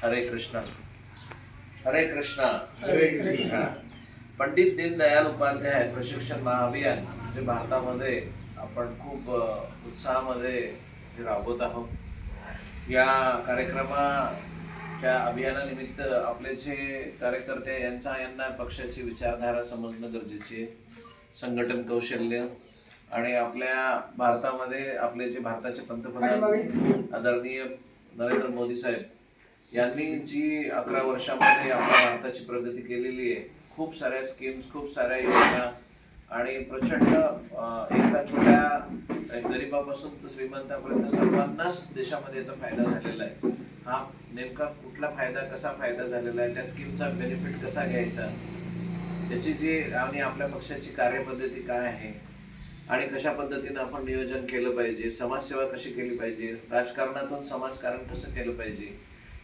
हरे कृष्णा हरे कृष्णा हरे कृष्णा. पंडित दीनदयाल उपाध्याय प्रशिक्षण महाअभियान जे भारतामध्ये आपण खूप उत्साहामध्ये राबवत आहोत. या कार्यक्रमाच्या अभियानानिमित्त आपले जे कार्यकर्ते यांना पक्षाची विचारधारा समजणं गरजेचे आहे. संघटन कौशल्य आणि आपल्या भारतामध्ये आपले जे भारताचे पंतप्रधान आदरणीय नरेंद्र मोदी साहेब यांनी जी 11 वर्षामध्ये आपल्या भारताची प्रगती केलेली आहे. खूप साऱ्या स्कीम्स, खूप साऱ्या योजना आणि प्रचंड एका छोट्या गरिबापासून तर श्रीमंतापर्यंत सर्वांनाच देशामध्ये याचा फायदा झालेला आहे. हा नेमका कुठला फायदा, कसा फायदा झालेला आहे, त्या स्कीमचा बेनिफिट कसा घ्यायचा, त्याची जी आणि आपल्या पक्षाची कार्यपद्धती काय आहे आणि कशा पद्धतीनं आपण नियोजन केलं पाहिजे, समाजसेवा कशी केली पाहिजे, राजकारणातून समाजकारण कसं केलं पाहिजे,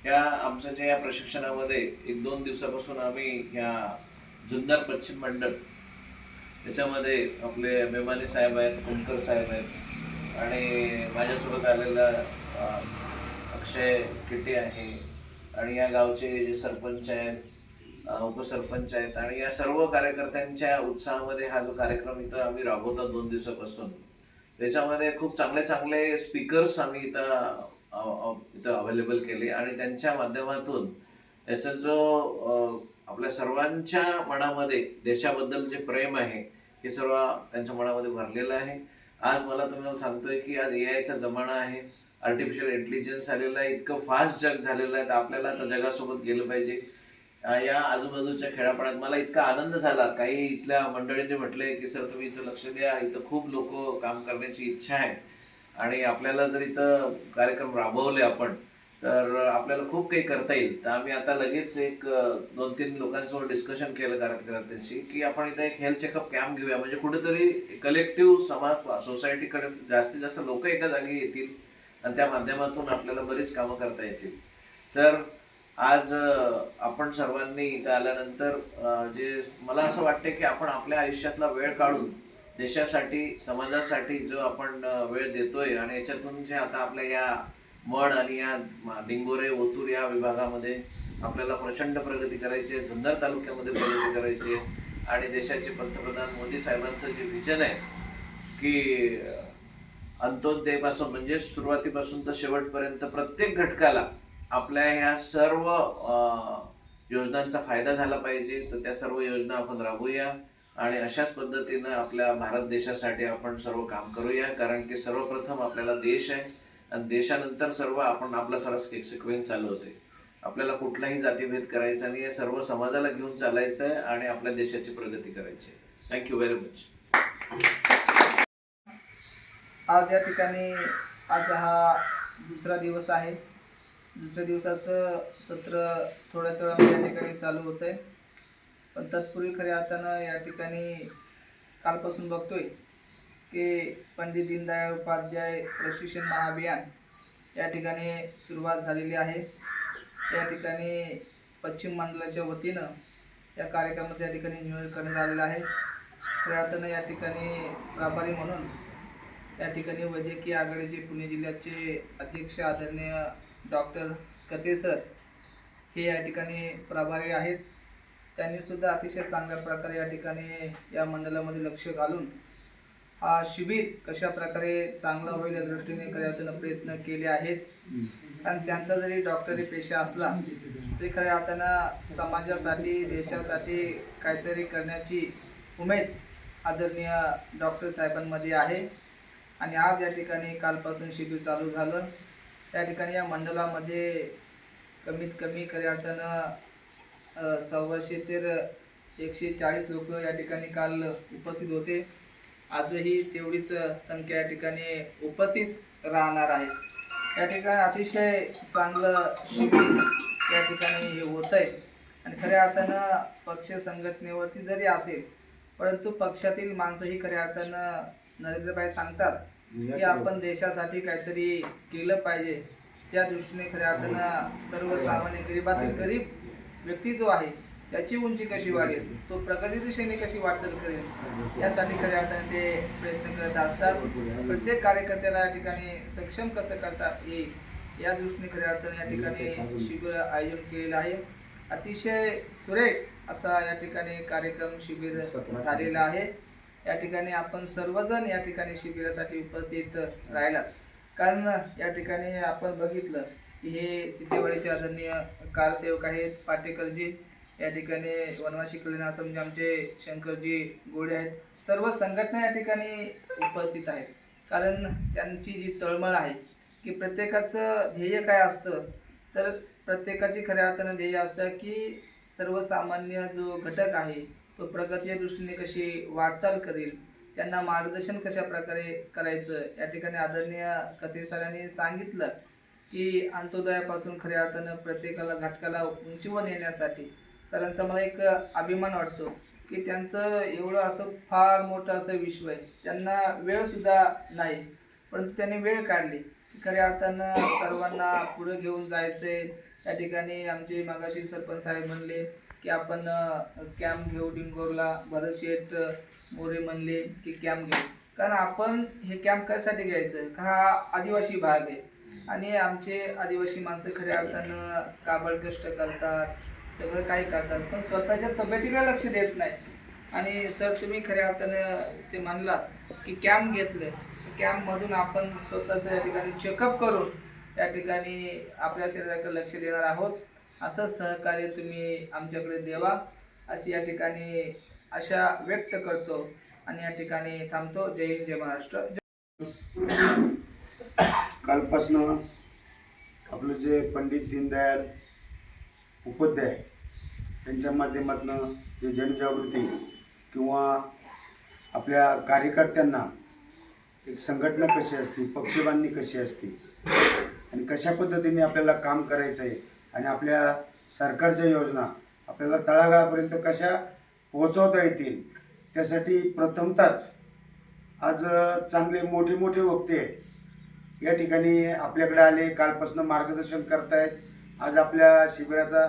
या आमच्या ज्या या प्रशिक्षणामध्ये 1-2 दिवसापासून आम्ही या जुन्नर पश्चिम मंडळ त्याच्यामध्ये आपले मेमानी साहेब आहेत, कुमकर साहेब आहेत आणि माझ्यासोबत आलेला अक्षय किटे आहे आणि या गावचे जे सरपंच आहेत, उपसरपंच आहेत आणि या सर्व कार्यकर्त्यांच्या उत्साहामध्ये हा जो कार्यक्रम इथं आम्ही राबवतो 2 दिवसापासून, त्याच्यामध्ये खूप चांगले चांगले स्पीकर्स आम्ही इथं अवेलेबल केले आणि त्यांच्या माध्यमातून त्याचा जो आपल्या सर्वांच्या मनामध्ये देशाबद्दल जे प्रेम आहे हे सर्व त्यांच्या मनामध्ये भरलेलं आहे. आज मला तुम्हाला सांगतोय की आज एआयचा जमाना आहे, आर्टिफिशियल इंटेलिजन्स आलेला आहे, इतकं फास्ट जग झालेलं आहे, तर आपल्याला आता जगासोबत गेलं पाहिजे. या आजूबाजूच्या खेड्यापाड्यात मला इतका आनंद झाला. काही इथल्या मंडळींनी म्हटलंय की सर तुम्ही इथं लक्ष द्या, इथं खूप लोक काम करण्याची इच्छा आहे आणि आपल्याला जर इथं कार्यक्रम राबवले आपण तर आपल्याला खूप काही करता येईल. तर आम्ही आता लगेच एक 2-3 लोकांसोबत डिस्कशन केलं कार्यकर्त्यांशी की आपण इथं एक हेल्थ चेकअप कॅम्प घेऊया, म्हणजे कुठेतरी कलेक्टिव्ह समाज सोसायटीकडे जास्तीत जास्त लोक एका जागी येतील आणि त्या माध्यमातून आपल्याला बरीच कामं करता येतील. तर आज आपण सर्वांनी इथं आल्यानंतर जे मला असं वाटतं की आपण आपल्या आयुष्यातला वेळ काढून देशासाठी, समाजासाठी जो आपण वेळ देतोय आणि याच्यातून जे आता आपल्या या मड आणि या डिंगोरे ओतूर या विभागामध्ये आपल्याला प्रचंड प्रगती करायची आहे, जुन्नर तालुक्यामध्ये प्रगती करायची आहे आणि देशाचे पंतप्रधान मोदी साहेबांचं जे विजन आहे की अंत्योदयपासून म्हणजे सुरुवातीपासून तर शेवटपर्यंत प्रत्येक घटकाला आपल्या ह्या सर्व योजनांचा फायदा झाला पाहिजे. तर त्या सर्व योजना आपण राबवूया आणि अशाच पद्धतीनं आपल्या भारत देशासाठी आपण सर्व काम करूया, कारण की सर्वप्रथम आपल्याला देश आहे आणि देशानंतर सर्व आपण आपला सारा सिक्वेन्स चालू होते. आपल्याला कुठलाही जातीभेद करायचा नाही आहे, सर्व समाजाला घेऊन चालायचं आहे आणि आपल्या देशाची प्रगती करायची आहे. Thank you very much. आज या ठिकाणी आज हा दुसरा दिवस आहे. दुसऱ्या दिवसाचं सत्र थोड्याच वेळामध्ये या ठिकाणी चालू होतं आहे. पण तत्पूर्वी खऱ्या अर्थानं या ठिकाणी कालपासून बघतोय की पंडित दीनदयाळ उपाध्याय प्रशिक्षण महाअभियान या ठिकाणी सुरुवात झालेली आहे. या ठिकाणी पश्चिम मंडळाच्या वतीनं या कार्यक्रमाचं या ठिकाणी नियोजन करण्यात आलेलं आहे. खऱ्या अर्थानं या ठिकाणी प्रभारी म्हणून या ठिकाणी वैद्यकीय आघाडीचे पुणे जिल्ह्याचे अध्यक्ष आदरणीय डॉक्टर कते सर हे या ठिकाणी प्रभारी आहेत. त्यांनीसुद्धा अतिशय चांगल्या प्रकारे या ठिकाणी या मंडळामध्ये लक्ष घालून हा शिबिर कशा प्रकारे चांगला होईल या दृष्टीने खऱ्या अर्थानं प्रयत्न केले आहेत. आणि त्यांचा जरी डॉक्टरी पेशा असला तरी खऱ्या अर्थानं समाजासाठी, देशासाठी काहीतरी करण्याची उमेद आदरणीय डॉक्टर साहेबांमध्ये आहे. आणि आज या ठिकाणी कालपासून शिबिर चालू झालं. या ठिकाणी या मंडळामध्ये कमीत कमी खऱ्या अर्थानं 150 ते 140 लोक या ठिकाणी काल उपस्थित होते. आजही तेवढीच संख्या या ठिकाणी उपस्थित राहणार आहे. या ठिकाणी अतिशय चांगलं शिबिर या ठिकाणी हे होतं आहे आणि खऱ्या अर्थानं पक्ष संघटनेवरती जरी असेल परंतु पक्षातील माणसंही खऱ्या अर्थानं नरेंद्रभाई सांगतात की आपण देशासाठी काहीतरी केलं पाहिजे. त्या दृष्टीने खऱ्या अर्थानं सर्वसामान्य गरिबातील गरीब व्यक्ती जो आहे त्याची उंची कशी वाढेल, तो प्रगती दिशेने कशी वाटचाल करेल, यासाठी खऱ्या अर्थाने ते प्रयत्न करत असतात. प्रत्येक कार्यकर्त्याला या ठिकाणी सक्षम कसं करता येईल या दृष्टीने खऱ्या अर्थाने या ठिकाणी शिबिर आयोजन केलेलं आहे. अतिशय सुरेख असा या ठिकाणी कार्यक्रम शिबिर झालेला आहे. या ठिकाणी आपण सर्वजण या ठिकाणी शिबिरासाठी उपस्थित राहिलात. कारण या ठिकाणी आपण बघितलं की हे सिद्धेवाडीचे आदरणीय कारसेवक आहेत पाटेकरजी, या ठिकाणी वनवासी कल्याण आश्रमचे आमचे शंकरजी गोडे आहेत. सर्व संघटना या ठिकाणी उपस्थित आहेत. कारण त्यांची जी तळमळ आहे की प्रत्येकाचं ध्येय काय असतं, तर प्रत्येकाची खऱ्या अर्थानं ध्येय असतं की सर्वसामान्य जो घटक आहे तो प्रगतीच्या दृष्टीने कशी वाटचाल करेल, त्यांना मार्गदर्शन कशा प्रकारे करायचं. या ठिकाणी आदरणीय कथे सरांनी सांगितलं की अंत्योदयापासून खऱ्या अर्थानं प्रत्येकाला घटकाला उंचीवर नेण्यासाठी सरांचा मला एक अभिमान वाटतो की त्यांचं एवढं असं फार मोठं असं विश्व आहे, त्यांना वेळसुद्धा नाही, परंतु त्यांनी वेळ काढली. खऱ्या अर्थानं सर्वांना पुढे घेऊन जायचंय. त्या ठिकाणी आमचे मागाशी सरपंच साहेब म्हणले की आपण कॅम्प घेऊ डिंगोरला, भरत शेठ मोरे म्हणले की कॅम्प घेऊ. कारण आपण हे कॅम्प कशासाठी घ्यायचं का हा आदिवासी भाग आहे आणि आमचे आदिवासी माणसं खऱ्या अर्थानं काबड कष्ट करतात, सगळं काही करतात, पण स्वतःच्या तब्येतीकडे लक्ष देत नाही. आणि सर तुम्ही खऱ्या अर्थानं ते म्हणला की कॅम्प घेतलं, कॅम्पमधून आपण स्वतःचं या ठिकाणी चेकअप करून या ठिकाणी आपल्या शरीराकडे लक्ष देणार आहोत. असं सहकार्य तुम्ही आमच्याकडे द्यावा अशी या ठिकाणी आशा व्यक्त करतो आणि या ठिकाणी थांबतो. जय हिंद, जय महाराष्ट्र. कालपासनं आपलं जे पंडित दीनदयाल उपाध्याय यांच्या माध्यमातून जे जनजागृती किंवा आपल्या कार्यकर्त्यांना एक संघटना कशी असते, पक्षबांधणी कशी असते आणि कशा पद्धतीने आपल्याला काम करायचं आहे आणि आपल्या सरकारच्या योजना आपल्याला तळागाळापर्यंत कशा पोहोचवता येतील, त्यासाठी प्रथमतःच आज चांगले मोठे मोठे वक्ते या ठिकाणी आपल्याकडे आले, कालपासून मार्गदर्शन करतायत. आज आपल्या शिबिराचा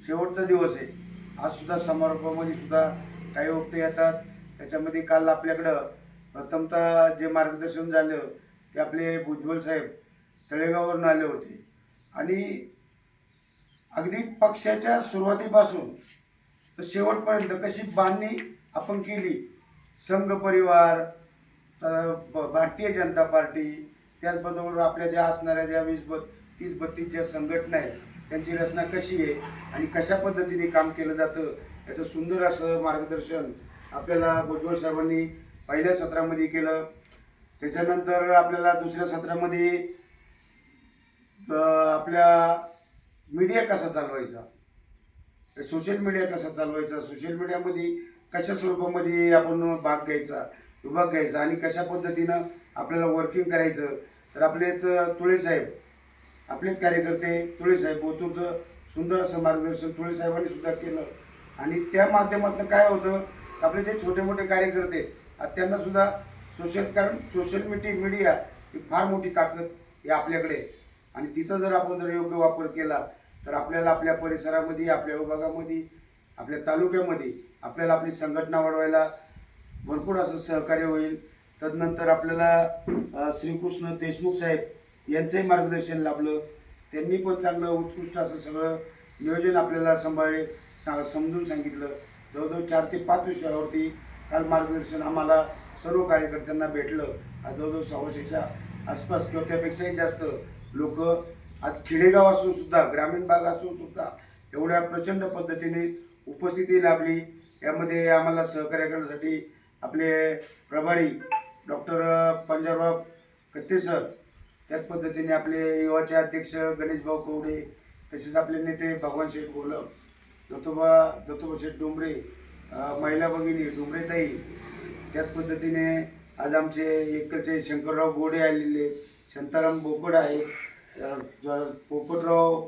शेवटचा दिवस आहे. आज सुद्धा समारोपामध्ये सुद्धा काही वक्ते येतात. त्याच्यामध्ये काल आपल्याकडं प्रथमतः जे मार्गदर्शन झालं ते आपले भुजबळ साहेब तळेगाववरून आले होते आणि अगदी पक्षाच्या सुरुवातीपासून तर शेवटपर्यंत कशी बांधणी आपण केली, संघ परिवार, भारतीय जनता पार्टी, त्याचबरोबर आपल्या ज्या असणाऱ्या ज्या 30-32 ज्या संघटना आहेत त्यांची रचना कशी आहे आणि कशा पद्धतीने काम केलं जातं याचं सुंदर असं मार्गदर्शन आपल्याला भुजबळ साहेबांनी पहिल्या सत्रामध्ये केलं. त्याच्यानंतर आपल्याला दुसऱ्या सत्रामध्ये आपल्या मीडिया कसा चालवायचा, सोशल मीडिया कसा चालवायचा, सोशल मीडियामध्ये कशा स्वरूपामध्ये आपण विभाग घ्यायचा आणि कशा पद्धतीनं आपल्याला वर्किंग करायचं. तर आपलेच तुळेसाहेब, आपलेच कार्यकर्ते तुळेसाहेब बोतूरचं सुंदर असं मार्गदर्शन तुळेसाहेबांनी सुद्धा केलं आणि त्या माध्यमातून काय होतं, आपले जे छोटे मोठे कार्यकर्ते त्यांना सुद्धा सोशल मीडिया ही फार मोठी ताकद ही आपल्याकडे आणि तिचा जर आपण योग्य वापर केला तर आपल्याला आपल्या परिसरामध्ये, आपल्या विभागामध्ये, आपल्या तालुक्यामध्ये आपल्याला आपली संघटना वाढवायला भरपूर असं सहकार्य होईल. तदनंतर आपल्याला श्रीकृष्ण देशमुख साहेब यांचंही मार्गदर्शन लाभलं. त्यांनी पण चांगलं उत्कृष्ट असं सगळं नियोजन आपल्याला समजून सांगितलं. जवळजवळ 4 ते 5 विषयावरती काल मार्गदर्शन आम्हाला सर्व कार्यकर्त्यांना भेटलं. आज जवळजवळ 600च्या आसपास किंवा त्यापेक्षाही जास्त लोक आज खेडेगाव असून सुद्धा, ग्रामीण भाग असून सुद्धा एवढ्या प्रचंड पद्धतीने उपस्थिती लाभली. यामध्ये आम्हाला सहकार्य करण्यासाठी आपले प्रभारी डॉक्टर पंजाबराव कत्ते सर, त्याच पद्धतीने आपले युवाचे अध्यक्ष गणेशभाऊ कवडे, तसेच आपले नेते भगवान शेठ गोलम, दत्तोबा शेठ डोंबरे, महिला भगिनी डोंबरेताई, त्याच पद्धतीने आज आमचे एकलचे शंकरराव गोडे आलेले, शांताराम बोकड आहे, पोपटराव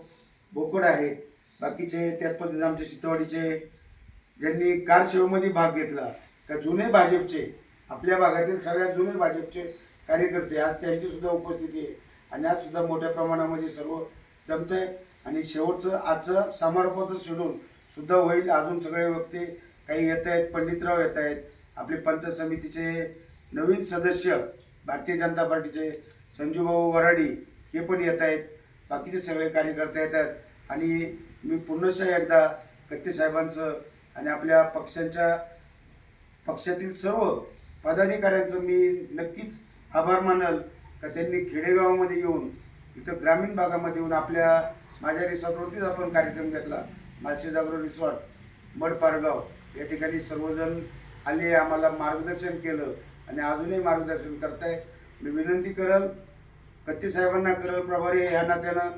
बोकड आहे, बाकीचे त्याच पद्धतीने आमचे सिद्धेवाडीचे ज्यांनी कारसेवेमध्ये भाग घेतला, का जुने भाजपचे, आपल्या भागातील सगळ्यात जुने भाजपचे कार्यकर्ते आज त्यांची सुद्धा उपस्थिती आहे आणि आज सुद्धा मोठ्या प्रमाणामध्ये सर्व जमत आहे. आणि शेवटचं आजचं समारोपाचं शेड्यूल सुद्धा होईल. अजून सगळे वक्ते काही येत आहेत, पंडितराव येत आहेत, आपले पंचायत समितीचे नवीन सदस्य भारतीय जनता पार्टीचे संजूभाऊ वराडी हे पण येत आहेत. बाकीचे सगळे कार्यकर्ते येतात आणि मी पुन्हा एकदा कत्ते साहेबांचं आणि आपल्या पक्षातील सर्व पदाधिकाऱ्यांचं मी नक्कीच आभार मानल का त्यांनी खेडेगावामध्ये येऊन इथं ग्रामीण भागामध्ये येऊन माझ्या रिसॉर्टवरतीच आपण कार्यक्रम घेतला. मालशे जागरो रिसॉर्ट मड पारगाव या ठिकाणी सर्वजण आले, आम्हाला मार्गदर्शन केलं आणि अजूनही मार्गदर्शन करताय. मी विनंती करल कत्ते साहेबांना करल प्रभारी ह्या नात्यानं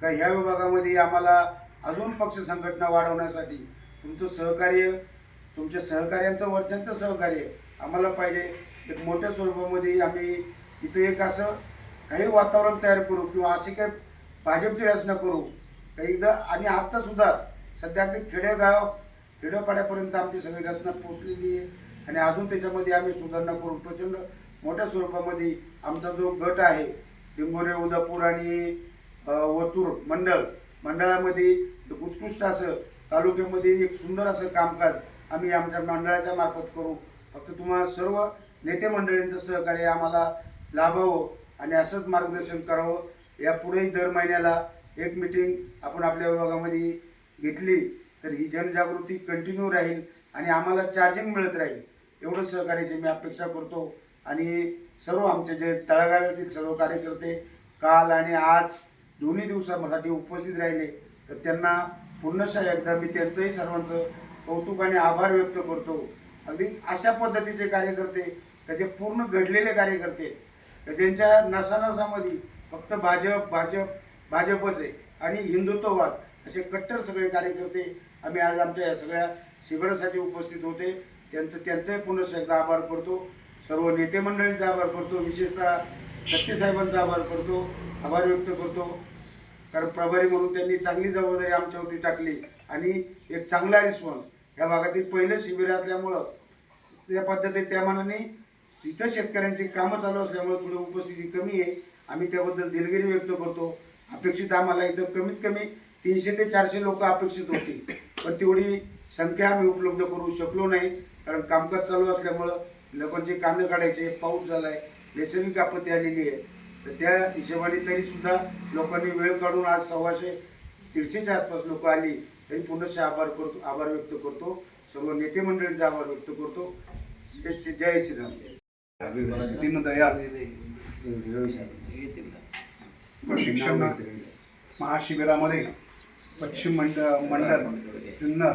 का ह्या विभागामध्ये आम्हाला अजून पक्ष संघटना वाढवण्यासाठी तुमचं सहकार्य, तुमच्या सहकार्यांचं वरच्यांचं सहकार्य आम्हाला पाहिजे. एक मोठ्या स्वरूपामध्ये आम्ही इथं एक असं काही वातावरण तयार करू किंवा अशी काही भाजपची रचना करू काही एकदा. आणि आत्तासुद्धा सध्या अगदी खेड्यापाड्यापर्यंत आमची सगळी रचना पोचलेली आहे आणि अजून त्याच्यामध्ये आम्ही सुधारणा करू. प्रचंड मोठ्या स्वरूपामध्ये आमचा जो गट आहे डिंगोरे, उदापूर आणि वतूर मंडळामध्ये एक उत्कृष्ट असं तालुक्यामध्ये एक सुंदर असं कामकाज आम्ही आमच्या मंडळाच्या मार्फत करू. फक्त तुम्हाला सर्व नेते मंडळींचं सहकार्य आम्हाला लाभावं आणि असंच मार्गदर्शन करावं. यापुढेही दर महिन्याला एक मीटिंग आपण आपल्या विभागामध्ये घेतली तर ही जनजागृती कंटिन्यू राहील आणि आम्हाला चार्जिंग मिळत राहील एवढं सहकार्याची मी अपेक्षा करतो. आणि सर्व आमचे जे तळागाळातील सर्व कार्यकर्ते काल आणि आज दोन्ही दिवसासाठी उपस्थित राहिले तर त्यांना पुन्हा एकदा मी त्यांचंही सर्वांचं कौतुक आणि आभार व्यक्त करतो. अगदी अशा पद्धतीचे कार्यकर्ते का जे पूर्ण घडलेले कार्यकर्ते का ज्यांच्या नसानसामध्ये फक्त भाजपच आहे आणि हिंदुत्ववाद असे कट्टर सगळे कार्यकर्ते आम्ही आज आमच्या या सगळ्या शिबिरासाठी उपस्थित होते. त्यांचंही पुन्हा एकदा आभार करतो. सर्व नेते मंडळींचा आभार करतो. विशेषतः कत्ते साहेबांचा आभार करतो, आभार व्यक्त करतो. कारण प्रभारी म्हणून त्यांनी चांगली जबाबदारी आमच्यावरती टाकली आणि एक चांगला रिस्पॉन्स या भागातील पहिलं शिबिर असल्यामुळं त्या पद्धतीने त्या मानाने इथं शेतकऱ्यांची कामं चालू असल्यामुळं थोडी उपस्थिती कमी आहे. आम्ही त्याबद्दल दिलगिरी व्यक्त करतो. अपेक्षित आम्हाला इथं कमीत कमी 300 ते 400 लोक अपेक्षित होती, पण तेवढी संख्या आम्ही उपलब्ध करू शकलो नाही. कारण कामकाज चालू असल्यामुळं लोकांचे कांदे काढायचे, पाऊस झाला आहे, नैसर्गिक आपत्ती आलेली आहे. तर त्या हिशोबाने तरीसुद्धा लोकांनी वेळ काढून आज 125-150च्या आसपास लोक आली तरी पुन्हा आभार व्यक्त करतो. सर्व नेते मंडळींचा आभार व्यक्त करतो. जय श्रीराम. दीनदयाल प्रशिक्षण महाशिबिरामध्ये पश्चिम मंडल जुन्नर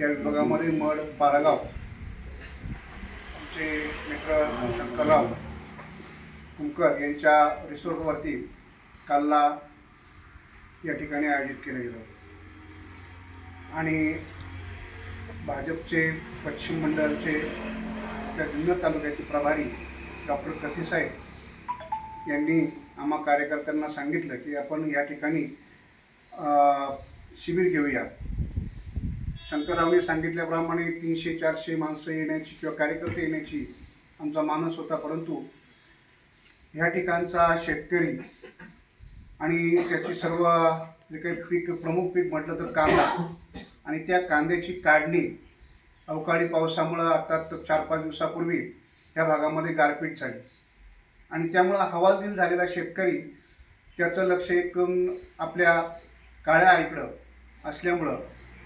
या विभागामध्ये मड पारगाव आमचे मित्र शंकरराव कुंकर यांच्या रिसोर्टवरती कालला या ठिकाणी आयोजित केलं गेलं आणि भाजपचे पश्चिम मंडळाचे त्या जुन्नर तालुक्याचे प्रभारी डॉक्टर कत्ते साहेब यांनी आम्हा कार्यकर्त्यांना सांगितलं की आपण या ठिकाणी शिबिर घेऊया. शंकररावने सांगितल्याप्रमाणे 300-400 माणसं येण्याची किंवा कार्यकर्ते येण्याची आमचा मानस होता, परंतु ह्या ठिकाणचा शेतकरी आणि त्याची सर्व जे काही प्रमुख पीक म्हटलं तर कांदा आणि त्या कांद्याची काढणी अवकाळी पावसामुळं आता 4-5 दिवसापूर्वी ह्या भागामध्ये गारपीट झाली आणि त्यामुळं हवालदिल झालेला शेतकरी त्याचं लक्ष एकूण आपल्या काळ्या आईकडं असल्यामुळं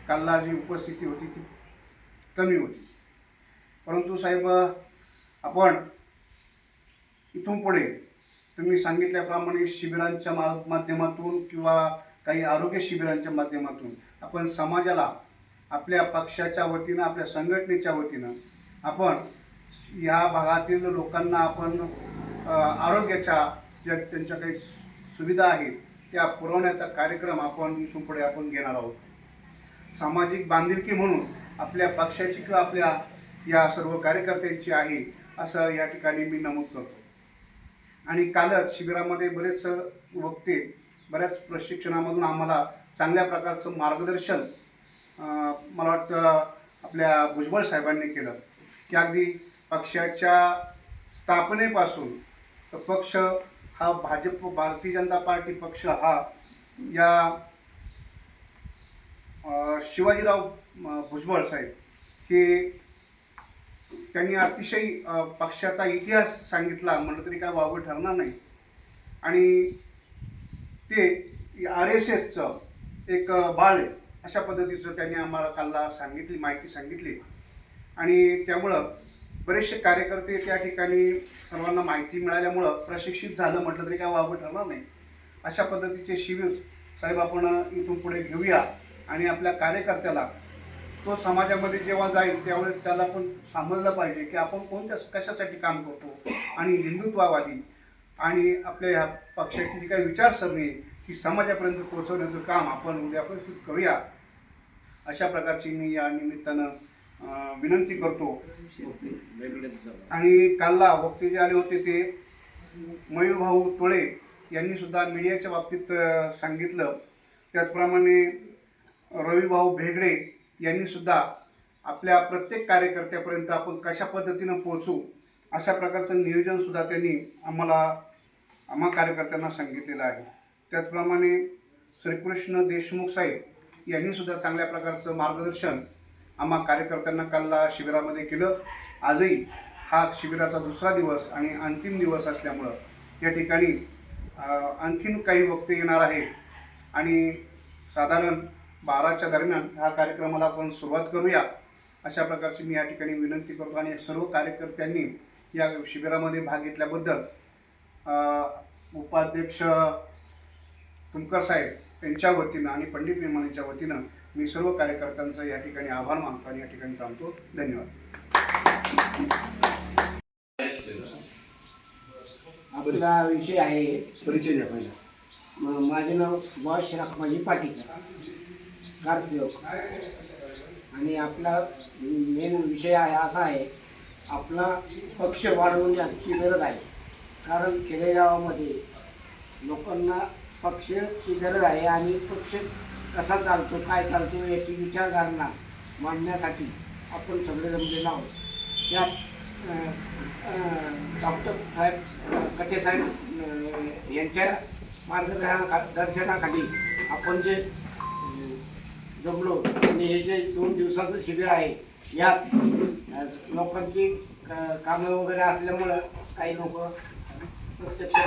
कालला जी उपस्थिती होती ती कमी होती. परंतु साहेब आपण इथून पुढे तुम्ही सांगितल्याप्रमाणे शिबिरांच्या माध्यमातून किंवा काही आरोग्य शिबिरांच्या माध्यमातून आपण समाजाला आपल्या पक्षाच्या वतीनं आपल्या संघटनेच्या वतीनं आपण या भागातील लोकांना आपण आरोग्याच्या ज्या त्यांच्या काही सुविधा आहेत त्या पुरवण्याचा कार्यक्रम आपण इथून पुढे आपण घेणार आहोत. सामाजिक बांधिलकी म्हणून आपल्या पक्षाची किंवा आपल्या या सर्व कार्यकर्त्यांची आहे असं या ठिकाणी मी नमूद करतो. आणि कालच शिबिरामध्ये बरेच वक्ते बऱ्याच प्रशिक्षणामधून आम्हाला चांगल्या प्रकारचं मार्गदर्शन मला वाटतं आपल्या भुजबळ साहेबांनी केलं की अगदी पक्षाच्या स्थापनेपासून तर पक्ष हा भारतीय जनता पार्टी पक्ष हा या शिवाजीराव भुजबळ साहेब हे त्यांनी अतिशय पक्षाचा इतिहास सांगितला म्हटलं तरी काय वावगं ठरणार नाही. आणि ते की RSSचं एक बाळ आहे अशा पद्धतीचं त्यांनी आम्हाला काल माहिती सांगितली. आणि त्यामुळं बरेचसे कार्यकर्ते त्या ठिकाणी सर्वांना माहिती मिळाल्यामुळं प्रशिक्षित झालं म्हटलं तरी काय वावगं ठरणार नाही. अशा पद्धतीचे शिबिर साहेब आपण इथून पुढे घेऊया आणि आपल्या कार्यकर्त्याला तो समाजामध्ये जेव्हा जाईल त्यावेळेस त्याला पण समजलं पाहिजे की आपण कशासाठी काम करतो आणि हिंदुत्ववादी आणि आपल्या ह्या पक्षाची जी काही विचारसरणी ती समाजापर्यंत पोहोचवण्याचं काम आपण उद्यापासून करूया अशा प्रकारची मी या निमित्तानं विनंती करतो. आणि कालला वक्ते जे आले होते ते मयूरभाऊ तोळे यांनी सुद्धा मीडियाच्या बाबतीत सांगितलं. त्याचप्रमाणे रविभाऊ भेगडे यांनी सुद्धा आपल्या प्रत्येक कार्यकर्त्यापर्यंत आपण कशा पद्धतीनं पोहोचू अशा प्रकारचं नियोजनसुद्धा त्यांनी आम्हा कार्यकर्त्यांना सांगितलेलं आहे. त्याचप्रमाणे श्रीकृष्ण देशमुख साहेब यांनीसुद्धा चांगल्या प्रकारचं मार्गदर्शन आम्हा कार्यकर्त्यांना काल शिबिरामध्ये केलं. आजही हा शिबिराचा दुसरा दिवस आणि अंतिम दिवस असल्यामुळं या ठिकाणी आणखीन काही वक्ते येणार आहेत आणि साधारण 12च्या दरम्यान ह्या कार्यक्रमाला आपण सुरुवात करूया अशा प्रकारची मी या ठिकाणी विनंती करतो. आणि सर्व कार्यकर्त्यांनी या शिबिरामध्ये भाग घेतल्याबद्दल उपाध्यक्ष तुमकर साहेब यांच्या वतीनं आणि पंडित मेहमानांच्या वतीनं मी सर्व कार्यकर्त्यांचा या ठिकाणी आभार मानतो आणि या ठिकाणी थांबतो. धन्यवाद. आपला विषय आहे परिचय द्या पहिला. माझे नाव सुभाष राखमाजी पाटील, कारसेवक. आणि आपला मेन विषय आहे असा आहे, आपला पक्ष वाढवण्याची गरज आहे. कारण खेडेगावामध्ये लोकांना पक्षाची गरज आहे आणि पक्ष कसा चालतो काय चालतो याची विचारधारणा मांडण्यासाठी आपण सगळे जमलेलो आहोत. त्यात डॉक्टर साहेब कथे साहेब यांच्या मार्गदर्शनाखाली आपण जे जमलो आणि हे जे 2 दिवसाचं शिबिर आहे यात लोकांची कामं वगैरे असल्यामुळं काही लोक प्रत्यक्ष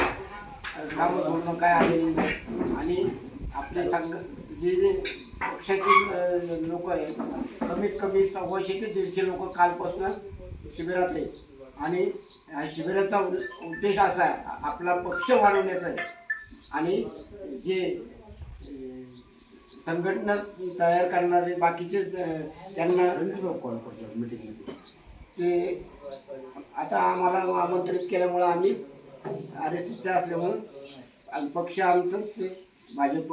कामं सोडणं काय आलेली नाही. आणि आपले जे पक्षाची लोक आहे कमीत कमी 150 ते 150 लोक कालपासून शिबिरात आहे. आणि ह्या शिबिराचा उद्देश असा आहे आपला पक्ष वाढवण्याचा आहे. आणि जे संघटना तयार करणारे बाकीचे त्यांना ते आता आम्हाला आमंत्रित केल्यामुळं आम्ही RSSचे असल्यामुळं आणि पक्ष आमचंच भाजप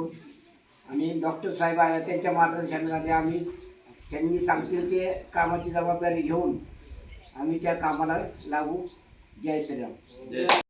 आणि डॉक्टर साहेब आहे त्यांच्या मार्गदर्शनाखाली आम्ही त्यांनी सांगतील ते कामाची जबाबदारी घेऊन आम्ही त्या कामाला लागू. जय श्रीराम.